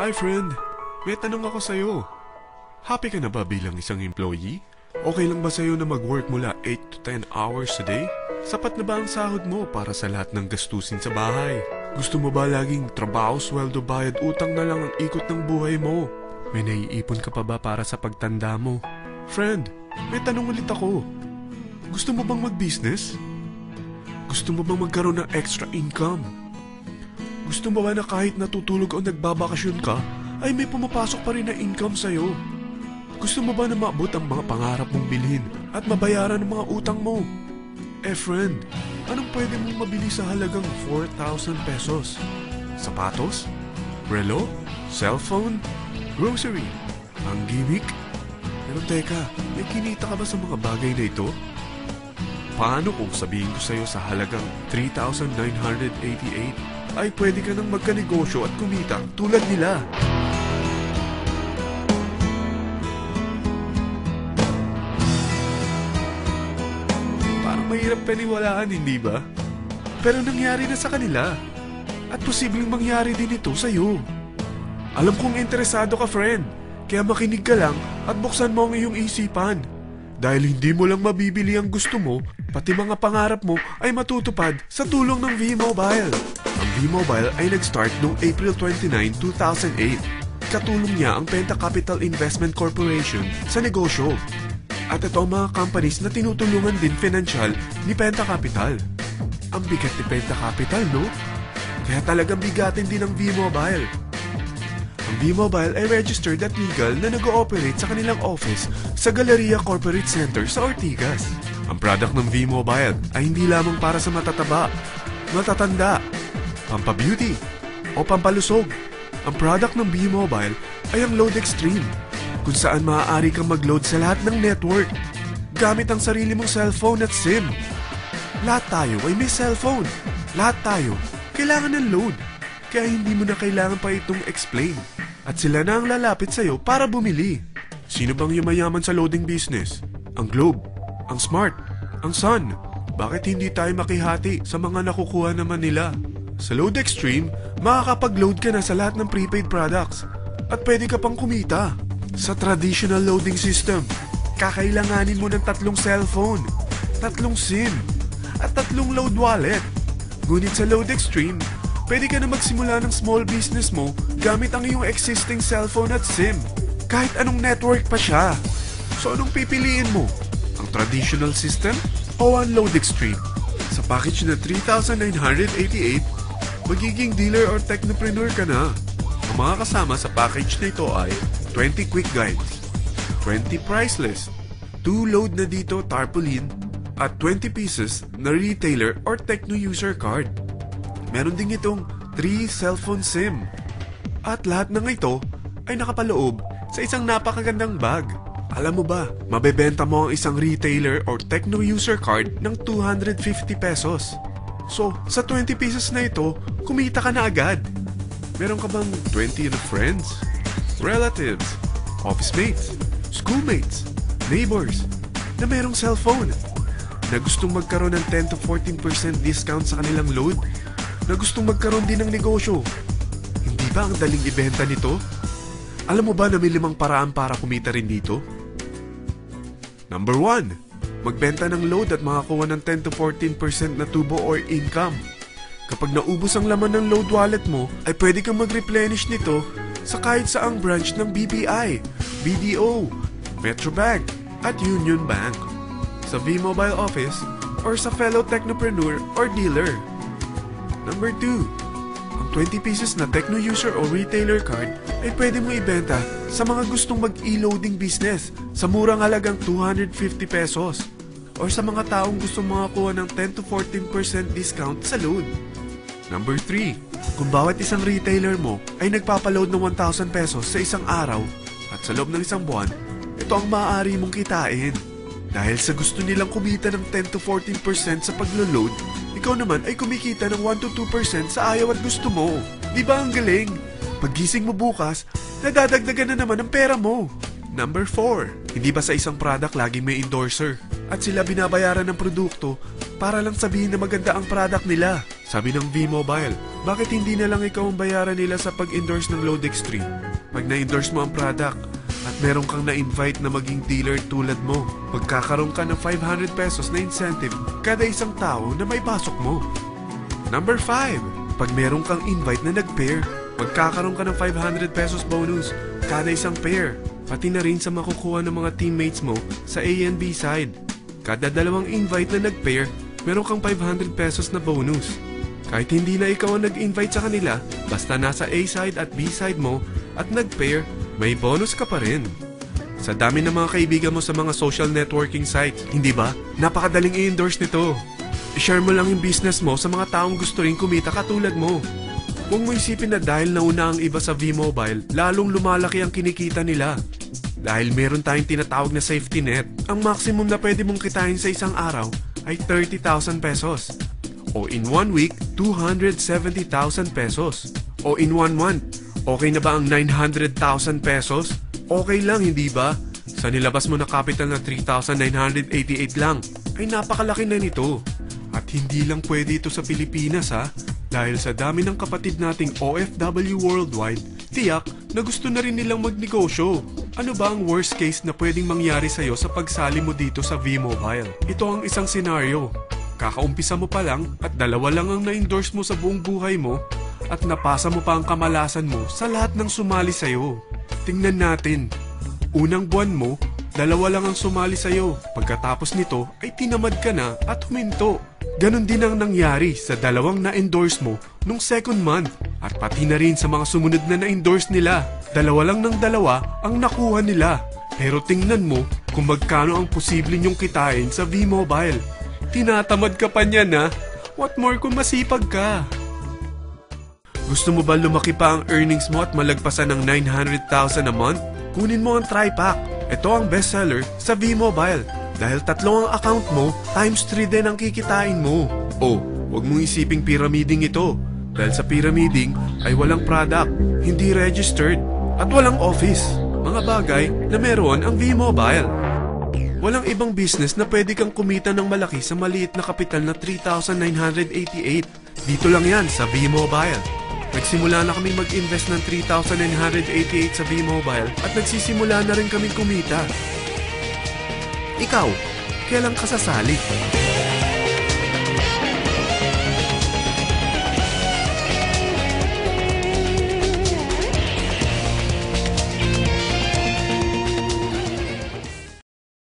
Hi friend, may tanong ako sa'yo. Happy ka na ba bilang isang employee? Okay lang ba sa'yo na mag-work mula 8 to 10 hours a day? Sapat na ba ang sahod mo para sa lahat ng gastusin sa bahay? Gusto mo ba laging trabaho, sweldo, bayad, utang na lang ang ikot ng buhay mo? May naiipon ka pa ba para sa pagtanda mo? Friend, may tanong ulit ako. Gusto mo bang mag-business? Gusto mo bang magkaroon ng extra income? Gusto mo ba na kahit natutulog o nagbabakasyon ka, ay may pumapasok pa rin na income sa'yo? Gusto mo ba na maabot ang mga pangarap mong bilhin at mabayaran ang mga utang mo? Friend, anong pwede mong mabili sa halagang 4,000 pesos? Sapatos? Relo? Cellphone? Grocery? Ang gimmick? Pero teka, may kinita ka ba sa mga bagay na ito? Paano kung sabihin ko sa'yo sa halagang 3,988 ay pwede ka nang magkanegosyo at kumita tulad nila? Parang mahirap paniwalaan, hindi ba? Pero nangyari na sa kanila. At posibleng mangyari din ito sa'yo. Alam kong interesado ka, friend. Kaya makinig ka lang at buksan mo ang iyong isipan. Dahil hindi mo lang mabibili ang gusto mo, pati mga pangarap mo ay matutupad sa tulong ng V-Mobile. Ang V-Mobile ay nag-start noong April 29, 2008. Katulong niya ang Penta Capital Investment Corporation sa negosyo. At ito ang mga companies na tinutulungan din financial ni Penta Capital. Ang bigat ni Penta Capital, no? Kaya talagang bigatin din ang V-Mobile. Ang V-Mobile ay registered at legal na nag-ooperate sa kanilang office sa Galleria Corporate Center sa Ortigas. Ang product ng V-Mobile ay hindi lamang para sa matataba, matatanda, pampabeauty, o pampalusog. Ang product ng V-Mobile ay ang Load Extreme, kung saan maaari kang mag-load sa lahat ng network gamit ang sarili mong cellphone at SIM. Lahat tayo ay may cellphone. Lahat tayo kailangan ng load. Kaya hindi mo na kailangan pa itong explain. At sila na ang lalapit sa'yo para bumili. Sino bang yumayaman sa loading business? Ang Globe, ang Smart, ang Sun. Bakit hindi tayo makihati sa mga nakukuha naman nila? Sa Load Extreme, makakapag-load ka na sa lahat ng prepaid products. At pwede ka pang kumita. Sa traditional loading system, kakailanganin mo ng 3 cellphone, 3 SIM, at 3 load wallet. Ngunit sa Load Extreme, pwede ka na magsimula ng small business mo gamit ang iyong existing cellphone at SIM. Kahit anong network pa siya. So anong pipiliin mo? Ang traditional system o ang Load Extreme? Sa package na 3,988, magiging dealer or technopreneur ka na. Ang mga kasama sa package na ito ay 20 quick guides, 20 price list, 2 load na dito tarpaulin, at 20 pieces na retailer or techno user card. Meron din itong 3 cellphone SIM. At lahat ng ito ay nakapaloob sa isang napakagandang bag. Alam mo ba, mabebenta mo ang isang retailer or techno user card ng 250 pesos. So, sa 20 pieces na ito, kumita ka na agad. Meron ka bang 20 na friends, relatives, office mates, schoolmates, neighbors na merong cellphone, na gustong magkaroon ng 10 to 14% discount sa kanilang load, na gustong magkaroon din ng negosyo? Hindi ba ang daling ibenta nito? Alam mo ba na may 5 paraan para kumita rin dito? Number 1, magbenta ng load at makakuha ng 10 to 14% na tubo or income. Kapag naubos ang laman ng load wallet mo, ay pwede kang mag-replenish nito sa kahit saang branch ng BPI, BDO, Metrobank, at Union Bank, sa V-Mobile office, or sa fellow technopreneur or dealer. Number 2, ang 20 pieces na techno user o retailer card ay pwede mo ibenta sa mga gustong mag-e-loading business sa murang halagang 250 pesos or sa mga taong gustong makakuha ng 10 to 14% discount sa load. Number 3, kung bawat isang retailer mo ay nagpapaload ng 1,000 pesos sa isang araw at sa loob ng isang buwan, ito ang maaari mong kitain. Dahil sa gusto nilang kumita ng 10 to 14% sa paglo-load, ikaw naman ay kumikita ng 1 to 2% sa ayaw at gusto mo. Di ba ang galing? Paggising mo bukas, nadadagdagan na naman ang pera mo. Number 4, hindi ba sa isang product laging may endorser? At sila binabayaran ng produkto para lang sabihin na maganda ang product nila. Sabi ng V-Mobile, Bakit hindi na lang ikaw ang bayaran nila sa pag-endorse ng Load Extreme? Pag na-endorse mo ang product at meron kang na-invite na maging dealer tulad mo, magkakaroon ka ng 500 pesos na incentive kada isang tao na may pasok mo. Number 5. Pag meron kang invite na nag-pair, magkakaroon ka ng 500 pesos bonus kada isang pair, pati na rin sa makukuha ng mga teammates mo sa A and B side. Kada dalawang invite na nag-pair, meron kang 500 pesos na bonus. Kahit hindi na ikaw ang nag-invite sa kanila, basta nasa A side at B side mo at nag-pair, may bonus ka pa rin. Sa dami ng mga kaibigan mo sa mga social networking sites, hindi ba? Napakadaling i-endorse nito. I-share mo lang yung business mo sa mga taong gusto rin kumita katulad mo. Huwag mo isipin na dahil nauna ang iba sa V-Mobile, lalong lumalaki ang kinikita nila. Dahil meron tayong tinatawag na safety net, ang maximum na pwede mong kitain sa isang araw ay 30,000 pesos. O in 1 week, 270,000 pesos. O in 1 month, okay na ba ang 900,000 pesos? Okay lang, hindi ba? Sa nilabas mo na capital na 3,988 lang, ay napakalaki na nito. At hindi lang pwede ito sa Pilipinas ha, dahil sa dami ng kapatid nating OFW worldwide, tiyak na gusto na rin nilang magnegosyo. Ano ba ang worst case na pwedeng mangyari sa'yo sa pagsali mo dito sa V-Mobile? Ito ang isang senaryo. Kakaumpisa mo pa lang at 2 lang ang na-endorse mo sa buong buhay mo at napasa mo pa ang kamalasan mo sa lahat ng sumali sa'yo. Tingnan natin. Unang buwan mo, 2 lang ang sumali sa'yo. Pagkatapos nito ay tinamad ka na at huminto. Ganon din ang nangyari sa 2 na-endorse mo nung second month at pati na rin sa mga sumunod na na-endorse nila. 2 lang ng 2 ang nakuha nila. Pero tingnan mo kung magkano ang posible nyong kitain sa V-Mobile. Tinatamad ka pa niyan ha? What more kung masipag ka? Gusto mo ba lumaki pa ang earnings mo at malagpasan ng 900,000 a month? Kunin mo ang TriPack. Ito ang bestseller sa V-Mobile. Dahil 3 ang account mo, times 3 din ang kikitain mo. Oh, huwag mong isiping pyramiding ito. Dahil sa pyramiding ay walang product, hindi registered, at walang office. Mga bagay na meron ang V-Mobile. Walang ibang business na pwede kang kumita ng malaki sa maliit na kapital na 3,988. Dito lang yan sa V-Mobile. Nagsimula na kaming mag-invest ng 3,988 sa V-Mobile at nagsisimula na rin kaming kumita. Ikaw, kailan ka sasali?